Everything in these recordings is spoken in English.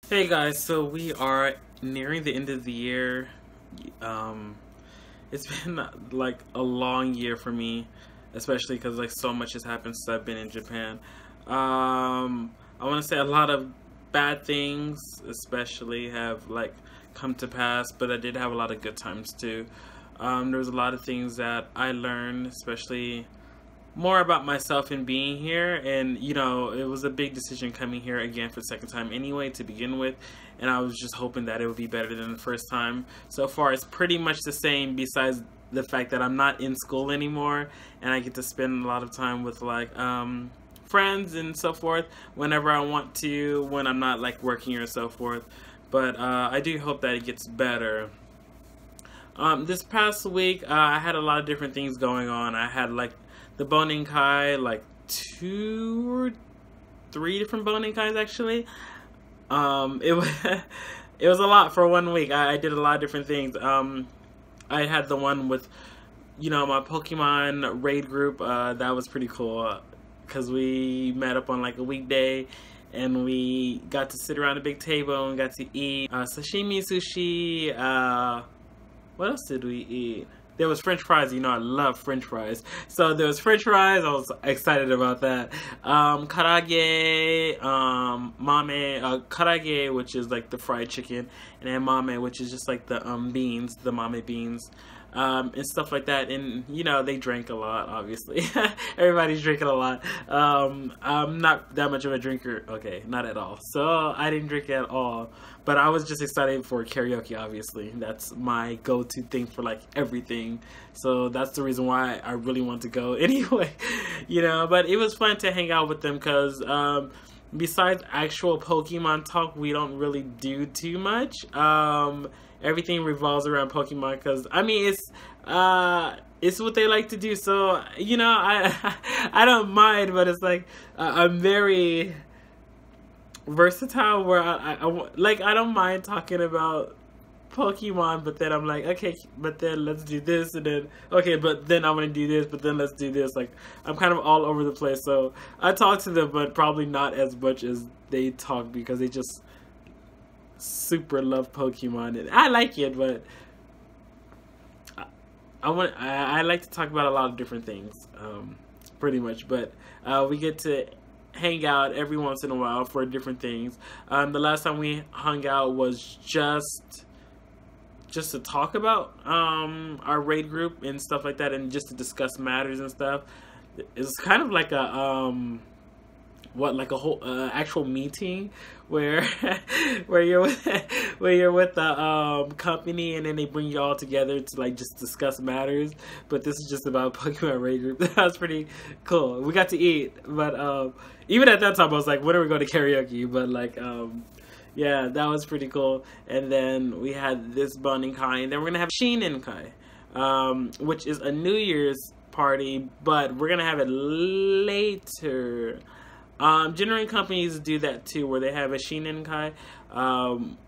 Hey guys, so we are nearing the end of the year. Um, it's been like a long year for me, especially because like so much has happened since I've been in Japan. I want to say a lot of bad things, especially, have like come to pass, but I did have a lot of good times too. There was a lot of things that I learned, especially more about myself in being here. And it was a big decision coming here again for the second time anyway to begin with, and I was just hoping that it would be better than the first time. So far it's pretty much the same, besides the fact that I'm not in school anymore and I get to spend a lot of time with like friends and so forth whenever I want to, when I'm not like working or so forth. But I do hope that it gets better. This past week, I had a lot of different things going on. I had like the Bonin Kai, like two or three different Bonin Kais actually. It was it was a lot for one week. I did a lot of different things. I had the one with my Pokemon raid group. That was pretty cool because we met up on like a weekday. And we got to sit around a big table and got to eat sashimi, sushi. What else did we eat? There was French fries. I love French fries. So there was French fries. I was excited about that. Karage, mame, karage, which is like the fried chicken, and then mame, which is just like the beans, the mame beans. And stuff like that. And they drank a lot, obviously. Everybody's drinking a lot. I'm not that much of a drinker. Okay, not at all. So I didn't drink at all. But I was just excited for karaoke, obviously. That's my go-to thing for like everything. So that's the reason why I really want to go anyway. But it was fun to hang out with them because besides actual Pokemon talk, we don't really do too much. Everything revolves around Pokemon because it's what they like to do. So I don't mind, but it's like I'm very versatile where I don't mind talking about Pokemon, but then I'm like, okay, but then let's do this, and then okay, but then I want to do this, but then let's do this. Like I'm kind of all over the place. So I talk to them, but probably not as much as they talk because they just super love Pokemon, and I like it, but I like to talk about a lot of different things, pretty much. But we get to hang out every once in a while for different things. The last time we hung out was just to talk about our raid group and stuff like that, and just to discuss matters and stuff. It's kind of like a like a whole actual meeting where where you're with the company, and then they bring you all together to like just discuss matters. But this is just about Pokemon Raid Group. That was pretty cool. We got to eat, but even at that time I was like, when are we going to karaoke? But like yeah, that was pretty cool. And then we had this Bonin Kai, and then we're gonna have Shinen Kai, which is a New Year's party, but we're gonna have it later. Generating companies do that too, where they have a Shinen Kai,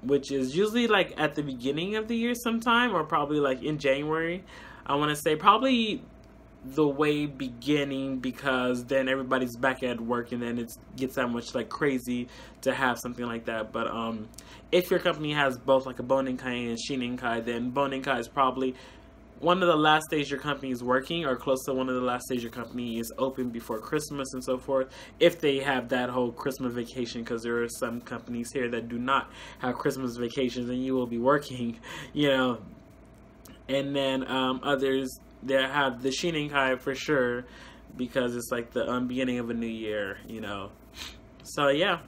which is usually like at the beginning of the year sometime, or probably like in January. I want to say probably the way beginning, because then everybody's back at work, and then it gets that much like crazy to have something like that. But if your company has both like a Bonin Kai and Shinen Kai, then Bonin Kai is probably one of the last days your company is working, or close to one of the last days your company is open before Christmas and so forth, if they have that whole Christmas vacation, because there are some companies here that do not have Christmas vacations and you will be working, and then others that have the Shinen Kai for sure, because it's like the beginning of a new year, so yeah,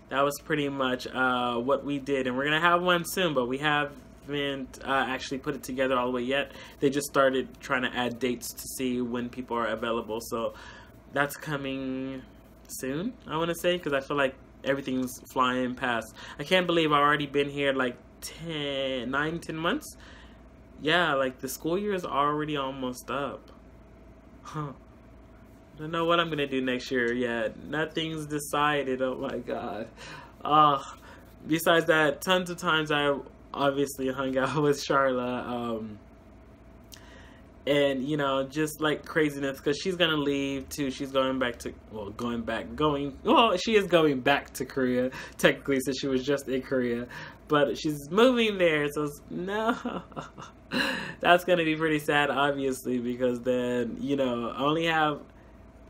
that was pretty much what we did. And we're gonna have one soon, but we haven't actually put it together all the way yet. They just started trying to add dates to see when people are available, so that's coming soon, I want to say, because I feel like everything's flying past. I can't believe I've already been here like 10 months. Yeah, like the school year is already almost up. Huh. I don't know what I'm gonna do next year yet. Nothing's decided. Oh my god. Besides that, tons of times I obviously hung out with Charla, and you know, just like craziness, because she's gonna leave too. She's going back to, she is going back to Korea technically, since she was just in Korea, but she's moving there. So no, that's gonna be pretty sad, obviously, because then, you know, I only have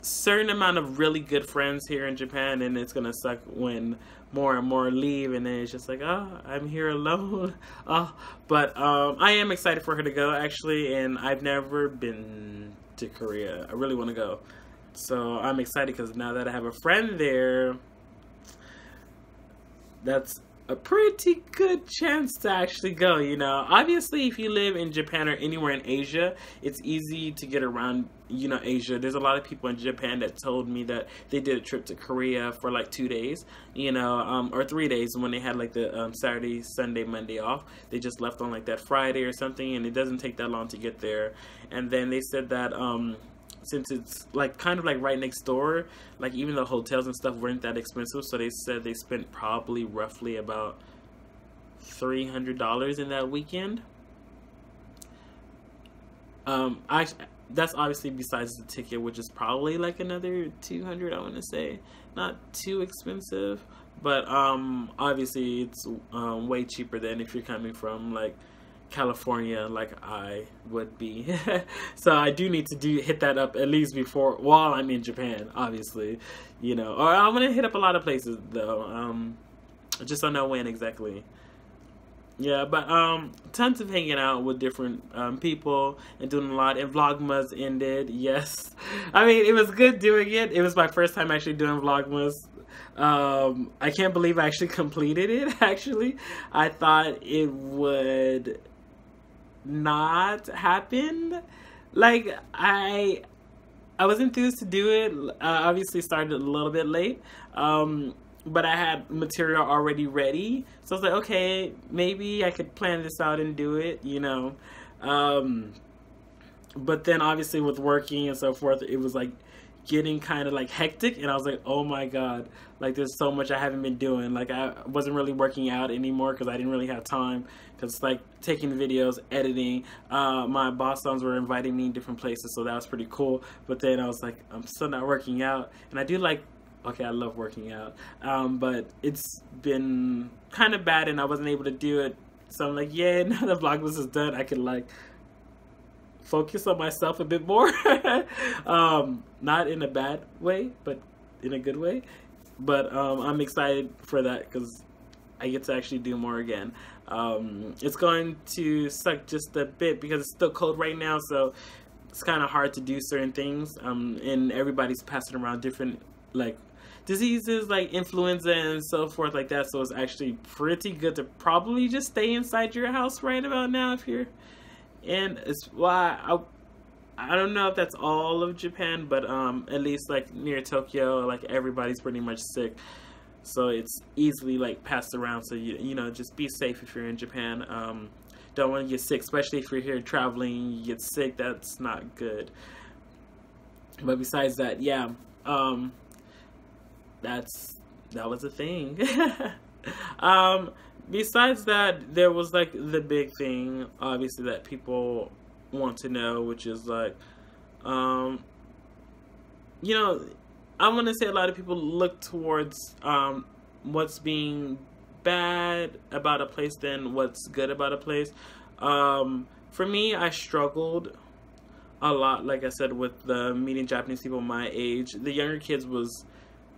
certain amount of really good friends here in Japan, and it's gonna suck when more and more leave, and then it's just like, oh, I'm here alone. Oh, but I am excited for her to go, actually, and I've never been to Korea. I really want to go, so I'm excited because now that I have a friend there, that's a pretty good chance to actually go, you know. Obviously, if you live in Japan or anywhere in Asia, it's easy to get around, you know, Asia. There's a lot of people in Japan that told me that they did a trip to Korea for like 2 days, you know, or 3 days, when they had like the Saturday, Sunday, Monday off. They just left on like that Friday or something, and it doesn't take that long to get there. And then they said that since it's like kind of like right next door, like even the hotels and stuff weren't that expensive, so they said they spent probably roughly about $300 in that weekend. That's obviously besides the ticket, which is probably like another 200, I want to say. Not too expensive, but obviously it's way cheaper than if you're coming from like California, like I would be. So I do need to hit that up at least before, while I'm in Japan, obviously, you know. Or I'm gonna hit up a lot of places though. I just don't know when exactly. Yeah, but tons of hanging out with different people and doing a lot. And Vlogmas ended. Yes, I mean, it was good doing it. It was my first time actually doing Vlogmas. I can't believe I actually completed it. Actually, I thought it would not happen. Like I was enthused to do it. Obviously started a little bit late, but I had material already ready, so I was like, okay, maybe I could plan this out and do it, you know. But then obviously with working and so forth, it was like getting kind of like hectic, and I was like, oh my god, like there's so much I haven't been doing. Like I wasn't really working out anymore because I didn't really have time, because like taking videos, editing, my boss sons were inviting me in different places, so that was pretty cool. But then I was like, I'm still not working out, and I do like, okay, I love working out, but it's been kind of bad and I wasn't able to do it. So I'm like, yeah, now that Vlogmas is done, I can like focus on myself a bit more. Not in a bad way, but in a good way. But I'm excited for that because I get to actually do more again. It's going to suck just a bit because it's still cold right now, so it's kind of hard to do certain things. And everybody's passing around different like diseases like influenza and so forth like that, so it's actually pretty good to probably just stay inside your house right about now if you're. And it's why I don't know if that's all of Japan, but at least like near Tokyo, like everybody's pretty much sick, so it's easily like passed around. So you know, just be safe if you're in Japan. Don't want to get sick, especially if you're here traveling. You get sick, that's not good. But besides that, yeah, that was a thing. Besides that, there was like the big thing, obviously, that people want to know, which is like, you know, I want to say a lot of people look towards what's being bad about a place than what's good about a place. For me, I struggled a lot, like I said, with meeting Japanese people my age. The younger kids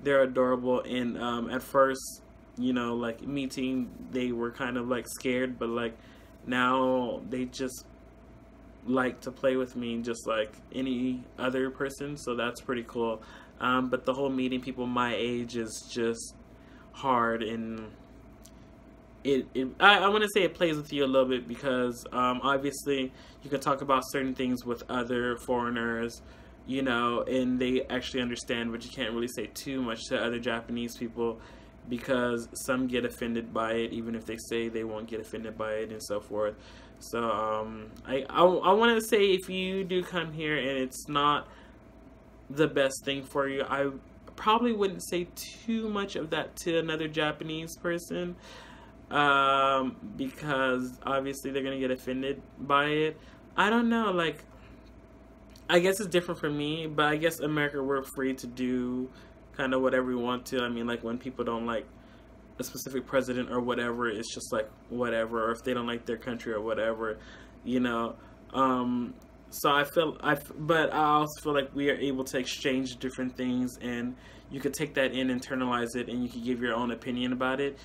they're adorable, and at first, you know, like meeting, they were kind of like scared, but like now they just like to play with me just like any other person, so that's pretty cool. But the whole meeting people my age is just hard, and I want to say it plays with you a little bit because obviously you can talk about certain things with other foreigners, you know, and they actually understand, but you can't really say too much to other Japanese people because some get offended by it, even if they say they won't get offended by it and so forth. So I want to say, if you do come here and it's not the best thing for you, I probably wouldn't say too much of that to another Japanese person, because obviously they're gonna get offended by it. I don't know, like I guess it's different for me, but I guess America, we're free to do kind of whatever we want to. I mean, like when people don't like a specific president or whatever, it's just like whatever. Or if they don't like their country or whatever, you know. So but I also feel like we are able to exchange different things, and you could take that in, internalize it, and you could give your own opinion about it,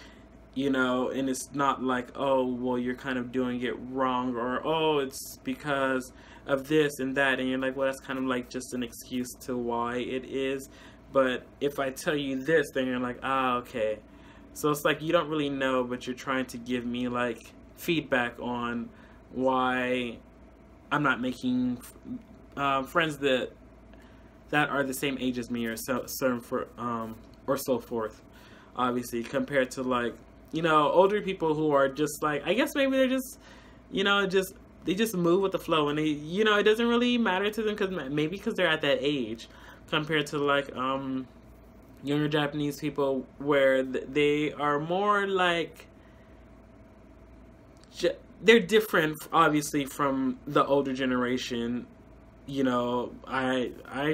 you know. And it's not like, oh, well, you're kind of doing it wrong, or oh, it's because of this and that, and you're like, well, that's kind of like just an excuse to why it is. But if I tell you this, then you're like, ah, okay. So it's like you don't really know, but you're trying to give me like feedback on why I'm not making friends that are the same age as me, or or so forth. Obviously, compared to like, you know, older people who are just like, I guess maybe they're just, you know, they just move with the flow, and they, you know, it doesn't really matter to them because they're at that age, compared to like younger Japanese people where they are more like they're different, obviously, from the older generation. You know, I've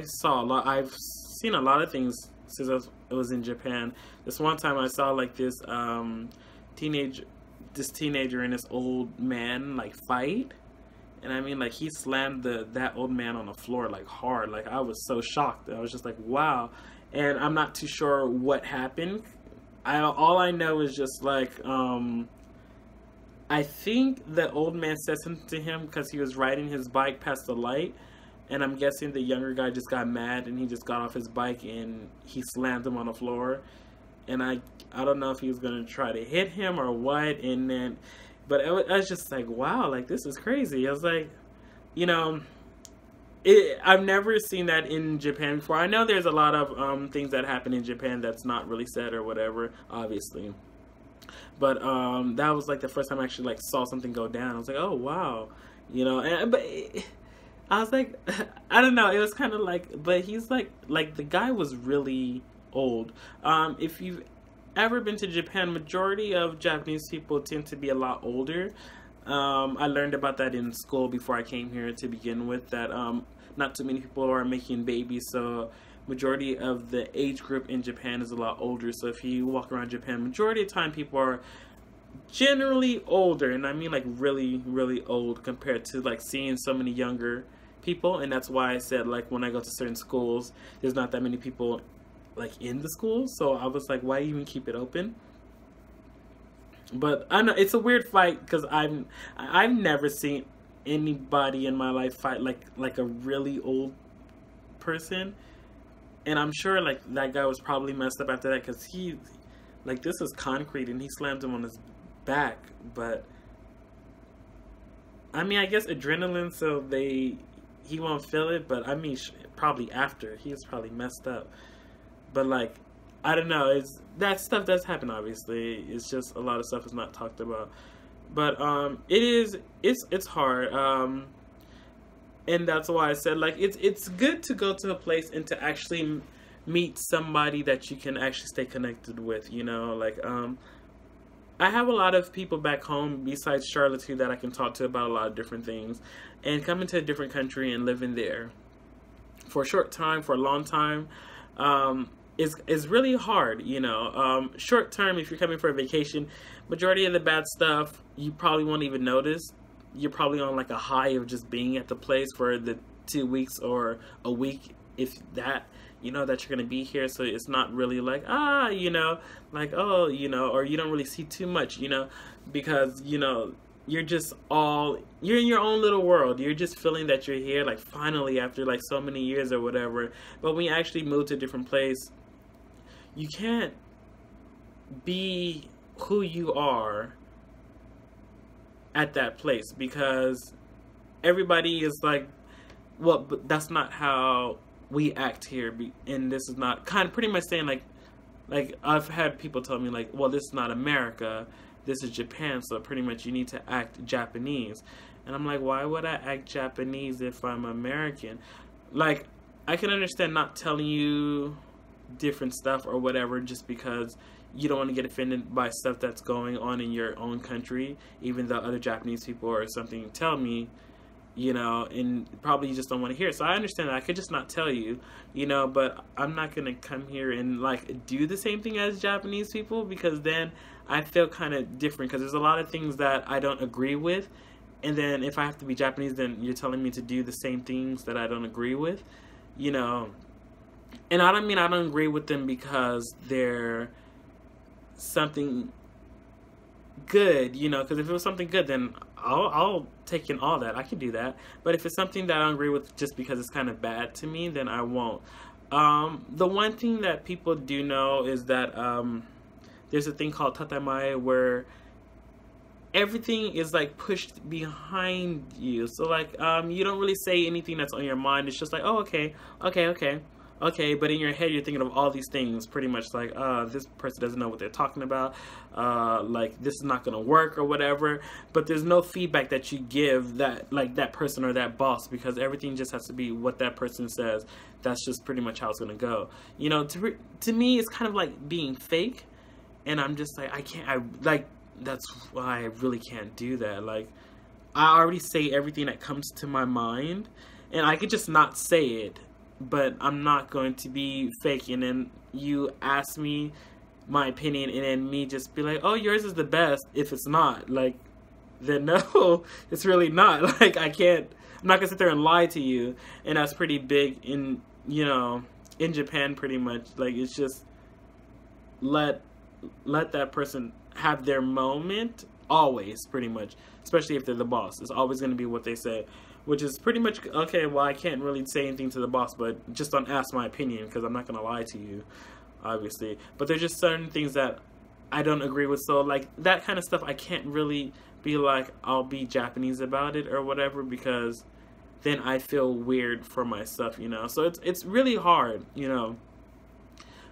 seen a lot of things since I was in Japan. This one time I saw like this teenager and this old man like fight, and I mean, like, he slammed that old man on the floor like hard. Like, I was so shocked. I was just like, wow. And I'm not too sure what happened. All I know is just like I think the old man said something to him because he was riding his bike past the light, and I'm guessing the younger guy just got mad and he just got off his bike and he slammed him on the floor. And I don't know if he was gonna try to hit him or what. And then, but I was just like, wow, like, this is crazy. I was like, you know, I've never seen that in Japan before. I know there's a lot of things that happen in Japan that's not really said or whatever, obviously. But that was like the first time I actually like saw something go down. I was like, oh wow, you know. But I was like, I don't know. It was kind of like, but he's like the guy was really old. If you've ever been to Japan, majority of Japanese people tend to be a lot older. I learned about that in school before I came here to begin with, that not too many people are making babies, so majority of the age group in Japan is a lot older. So if you walk around Japan, majority of the time people are generally older, and I mean like really, really old compared to like seeing so many younger people. And that's why I said, like, when I go to certain schools, there's not that many people like in the school, so I was like, why even keep it open? But I know it's a weird fight because I've never seen anybody in my life fight like a really old person, and I'm sure like that guy was probably messed up after that because he, like, this is concrete and he slammed him on his back. But I mean, I guess adrenaline, so he won't feel it. But I mean, probably after he was probably messed up. But like, I don't know. That stuff does happen. Obviously, it's just a lot of stuff is not talked about. But it's hard. And that's why I said, like, it's good to go to a place and to actually meet somebody that you can actually stay connected with. You know, like I have a lot of people back home besides Charlotte too that I can talk to about a lot of different things. And coming to a different country and living there for a short time, for a long time, is really hard, you know. Short term, if you're coming for a vacation, majority of the bad stuff you probably won't even notice. You're probably on like a high of just being at the place for the 2 weeks or a week, if that, you know, that you're going to be here. So it's not really like, you know, like, oh, you know, or you don't really see too much, you know, because, you know, you're in your own little world. You're just feeling that you're here, like, finally, after like so many years or whatever. But when you actually move to a different place, you can't be who you are at that place because everybody is like, well, but that's not how we act here. And this is not, kind of pretty much saying like I've had people tell me like, well, this is not America, this is Japan, so pretty much you need to act Japanese. And I'm like, why would I act Japanese if I'm American? Like, I can understand not telling you different stuff or whatever just because you don't want to get offended by stuff that's going on in your own country, even though other Japanese people or something tell me you know, and probably you just don't want to hear it. So I understand that. I could just not tell you, you know, but I'm not going to come here and like do the same thing as Japanese people, because then I feel kind of different, because there's a lot of things that I don't agree with. And then if I have to be Japanese, then you're telling me to do the same things that I don't agree with, you know. And I don't mean I don't agree with them because they're something good, you know, because if it was something good, then I'll take in all that. I can do that. But if it's something that I don't agree with just because it's kind of bad to me, then I won't. The one thing that people do know is that there's a thing called tatemae, where everything is like pushed behind you. So like you don't really say anything that's on your mind. It's just like, oh, okay, but in your head you're thinking of all these things, pretty much like, this person doesn't know what they're talking about, like this is not gonna work or whatever. But there's no feedback that you give that, like, that person or that boss, because everything just has to be what that person says. That's just pretty much how it's gonna go, you know. To me it's kind of like being fake, and I'm just like, that's why I really can't do that. Like, I already say everything that comes to my mind, and I could just not say it, but I'm not going to be fake. And then you ask me my opinion, and then me just be like, oh, yours is the best. If it's not, like, then no, it's really not. Like, I'm not gonna sit there and lie to you. And that's pretty big in, you know, in Japan, pretty much. Like, it's just let that person have their moment, always, pretty much, especially if they're the boss. It's always going to be what they say, which is pretty much, okay, well, I can't really say anything to the boss, but just don't ask my opinion, because I'm not going to lie to you, obviously. But there's just certain things that I don't agree with, so like that kind of stuff I can't really be like, I'll be Japanese about it or whatever, because then I feel weird for myself, you know. So it's really hard, you know.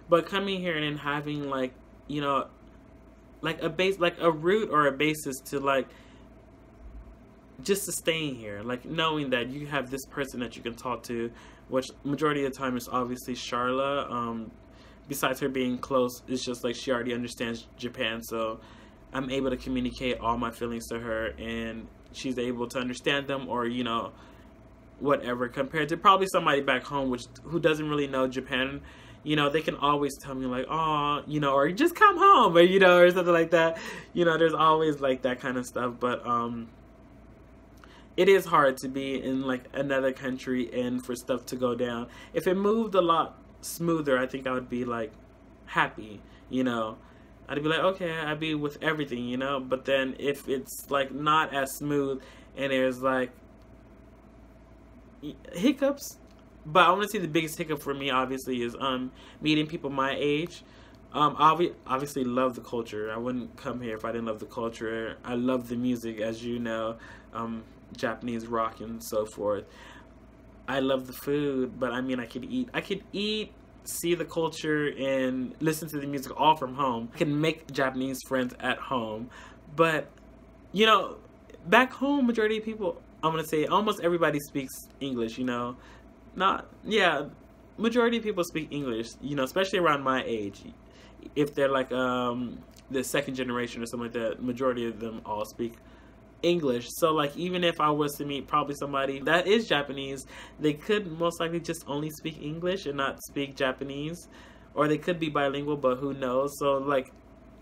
But coming here and then having, like, you know, like a root or a basis to, like, just to staying here, like knowing that you have this person that you can talk to, which majority of the time is obviously Charla. Besides her being close, it's just like she already understands Japan, so I'm able to communicate all my feelings to her, and she's able to understand them, or, you know, whatever, compared to probably somebody back home who doesn't really know Japan. You know, they can always tell me like, oh, you know, or just come home, or, you know, or something like that. You know, there's always like that kind of stuff. But it is hard to be in like another country and for stuff to go down. If it moved a lot smoother, I think I would be like happy, you know. I'd be like, okay, I'd be with everything, you know. But then if it's like not as smooth and there's like hiccups. But I want to see the biggest hiccup for me, obviously, is meeting people my age. Obviously love the culture. I wouldn't come here if I didn't love the culture. I love the music, as you know, Japanese rock and so forth. I love the food, but I mean, I could eat, see the culture, and listen to the music all from home. I can make Japanese friends at home. But, you know, back home, majority of people, I'm going to say almost everybody speaks English, you know. Majority of people speak English, you know, especially around my age. If they're like the second generation or something like that, majority of them all speak English. So like, even if I was to meet probably somebody that is Japanese, they could most likely just only speak English and not speak Japanese, or they could be bilingual, but who knows. So like,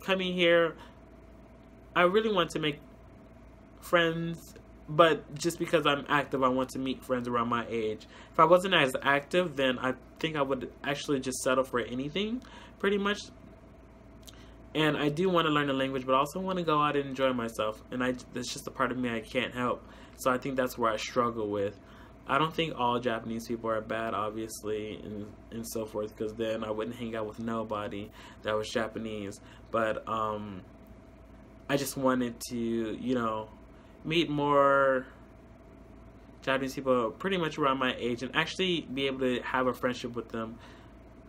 coming here, I really want to make friends. But just because I'm active, I want to meet friends around my age. If I wasn't as active, then I think I would actually just settle for anything, pretty much. And I do want to learn the language, but I also want to go out and enjoy myself. And that's just a part of me I can't help. So I think that's where I struggle with. I don't think all Japanese people are bad, obviously, and so forth, because then I wouldn't hang out with nobody that was Japanese. But I just wanted to, you know, meet more Japanese people pretty much around my age and actually be able to have a friendship with them.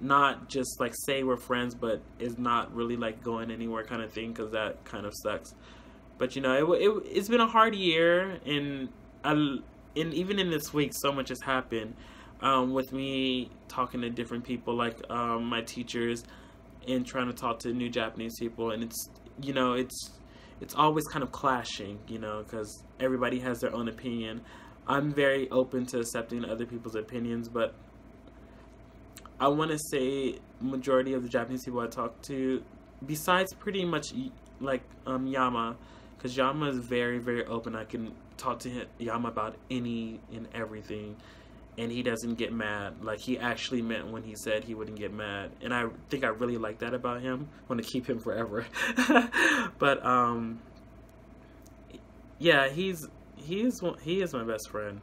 Not just like say we're friends, but it's not really like going anywhere kind of thing, because that kind of sucks. But you know, it's been a hard year, and even in this week, so much has happened with me talking to different people, like my teachers, and trying to talk to new Japanese people, and it's, you know, it's always kind of clashing, you know, because everybody has their own opinion. I'm very open to accepting other people's opinions, but I want to say majority of the Japanese people I talk to, besides pretty much like Yama, because Yama is very, very open. I can talk to Yama about any and everything, and he doesn't get mad. Like, he actually meant when he said he wouldn't get mad, and I think I really like that about him. I want to keep him forever. But yeah, he is my best friend.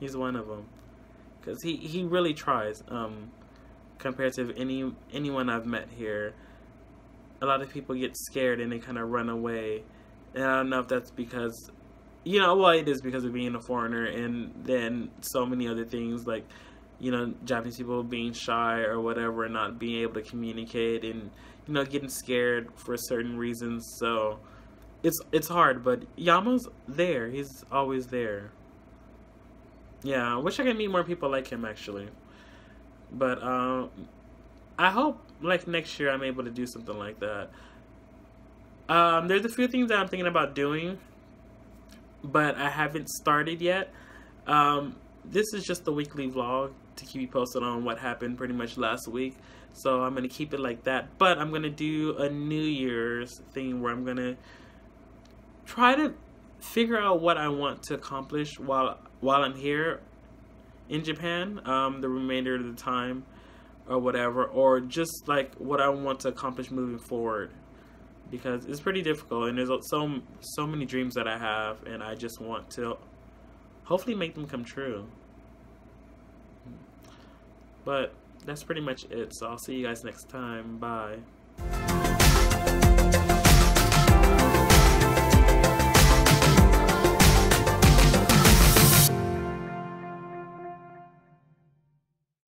He's one of them, because he really tries. Compared to anyone I've met here, a lot of people get scared and they kind of run away, and I don't know if that's because, well, it is because of being a foreigner, and then so many other things like, Japanese people being shy or whatever, and not being able to communicate, and getting scared for certain reasons. So it's hard, but Yama's there. He's always there. Yeah, I wish I could meet more people like him, actually. But I hope like next year I'm able to do something like that. There's a few things that I'm thinking about doing, but I haven't started yet. This is just the weekly vlog to keep you posted on what happened pretty much last week. So I'm going to keep it like that. But I'm going to do a New Year's thing where I'm going to try to figure out what I want to accomplish while I'm here in Japan, the remainder of the time or whatever, or just like what I want to accomplish moving forward, because it's pretty difficult, and there's so many dreams that I have, and I just want to hopefully make them come true. But that's pretty much it, so I'll see you guys next time. Bye.